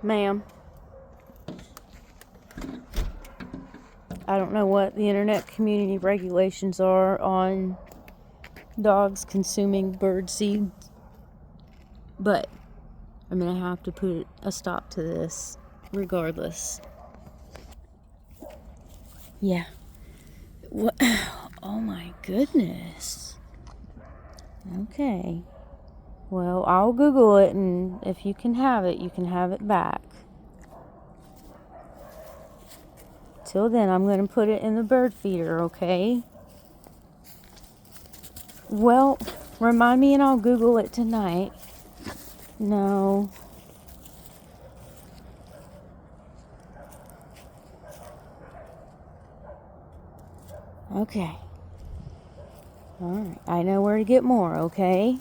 Ma'am, I don't know what the internet community regulations are on dogs consuming bird seed, but I'm gonna have to put a stop to this regardless. Yeah. What? Oh my goodness. Okay. Well, I'll Google it, and if you can have it, you can have it back. Till then, I'm going to put it in the bird feeder, okay? Well, remind me and I'll Google it tonight. No. Okay. Alright. I know where to get more, okay?